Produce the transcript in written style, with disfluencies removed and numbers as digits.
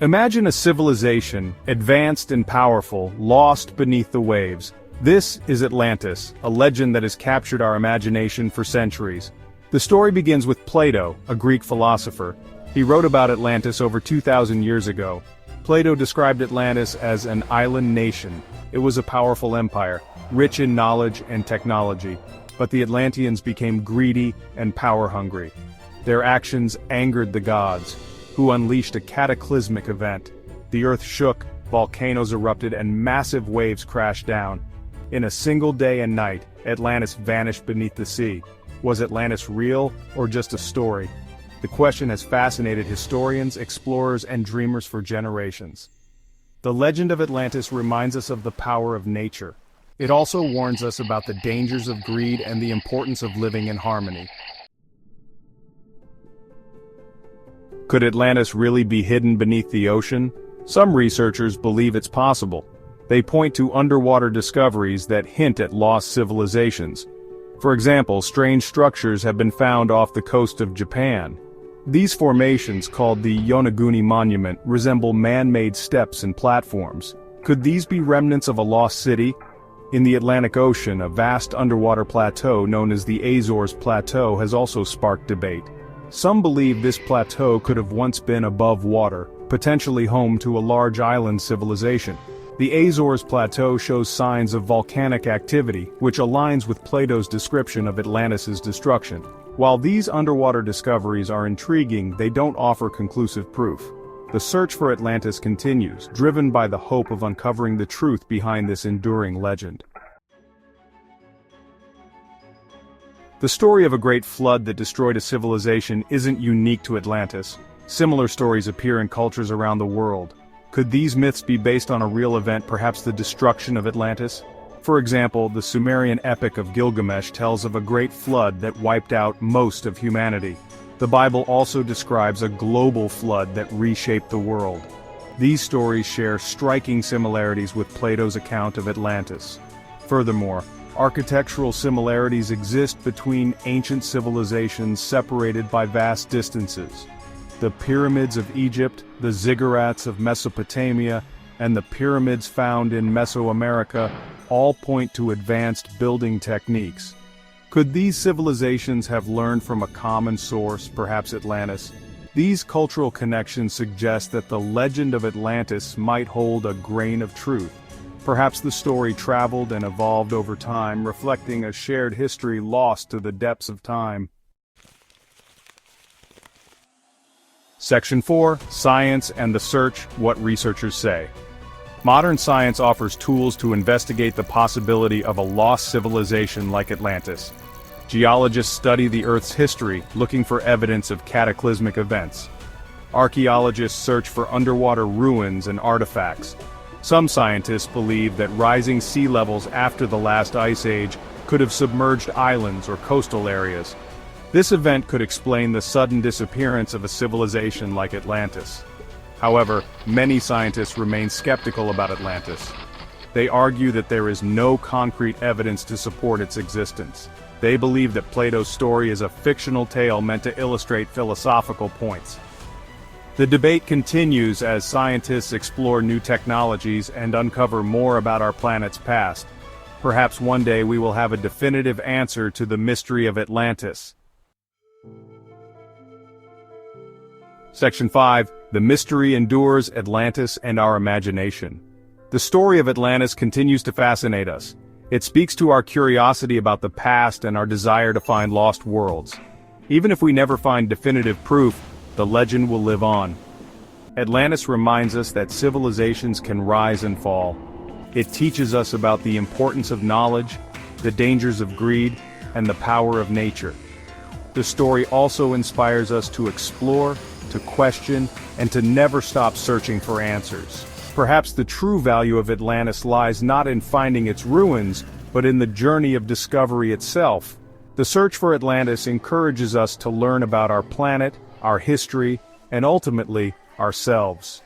Imagine a civilization, advanced and powerful, lost beneath the waves. This is Atlantis, a legend that has captured our imagination for centuries. The story begins with Plato, a Greek philosopher. He wrote about Atlantis over 2,000 years ago. Plato described Atlantis as an island nation. It was a powerful empire, rich in knowledge and technology. But the Atlanteans became greedy and power-hungry. Their actions angered the gods, who unleashed a cataclysmic event. The earth shook, volcanoes erupted, and massive waves crashed down. In a single day and night, Atlantis vanished beneath the sea. Was Atlantis real, or just a story? The question has fascinated historians, explorers, and dreamers for generations. The legend of Atlantis reminds us of the power of nature. It also warns us about the dangers of greed and the importance of living in harmony. Could Atlantis really be hidden beneath the ocean? Some researchers believe it's possible. They point to underwater discoveries that hint at lost civilizations. For example, strange structures have been found off the coast of Japan. These formations, called the Yonaguni Monument, resemble man-made steps and platforms. Could these be remnants of a lost city? In the Atlantic Ocean, a vast underwater plateau known as the Azores Plateau has also sparked debate. Some believe this plateau could have once been above water, potentially home to a large island civilization. The Azores Plateau shows signs of volcanic activity, which aligns with Plato's description of Atlantis' destruction. While these underwater discoveries are intriguing, they don't offer conclusive proof. The search for Atlantis continues, driven by the hope of uncovering the truth behind this enduring legend. The story of a great flood that destroyed a civilization isn't unique to Atlantis. Similar stories appear in cultures around the world. Could these myths be based on a real event, perhaps the destruction of Atlantis? For example, the Sumerian epic of Gilgamesh tells of a great flood that wiped out most of humanity. The Bible also describes a global flood that reshaped the world. These stories share striking similarities with Plato's account of Atlantis. Furthermore, architectural similarities exist between ancient civilizations separated by vast distances. The pyramids of Egypt, the ziggurats of Mesopotamia, and the pyramids found in Mesoamerica all point to advanced building techniques. Could these civilizations have learned from a common source, perhaps Atlantis? These cultural connections suggest that the legend of Atlantis might hold a grain of truth. Perhaps the story traveled and evolved over time, reflecting a shared history lost to the depths of time. Section 4, Science and the Search, What Researchers Say. Modern science offers tools to investigate the possibility of a lost civilization like Atlantis. Geologists study the Earth's history, looking for evidence of cataclysmic events. Archaeologists search for underwater ruins and artifacts. Some scientists believe that rising sea levels after the last ice age could have submerged islands or coastal areas. This event could explain the sudden disappearance of a civilization like Atlantis. However, many scientists remain skeptical about Atlantis. They argue that there is no concrete evidence to support its existence. They believe that Plato's story is a fictional tale meant to illustrate philosophical points. The debate continues as scientists explore new technologies and uncover more about our planet's past. Perhaps one day we will have a definitive answer to the mystery of Atlantis. Section 5, The Mystery Endures, Atlantis and Our Imagination. The story of Atlantis continues to fascinate us. It speaks to our curiosity about the past and our desire to find lost worlds. Even if we never find definitive proof, the legend will live on. Atlantis reminds us that civilizations can rise and fall. It teaches us about the importance of knowledge, the dangers of greed, and the power of nature. The story also inspires us to explore, to question, and to never stop searching for answers. Perhaps the true value of Atlantis lies not in finding its ruins, but in the journey of discovery itself. The search for Atlantis encourages us to learn about our planet, our history, and ultimately, ourselves.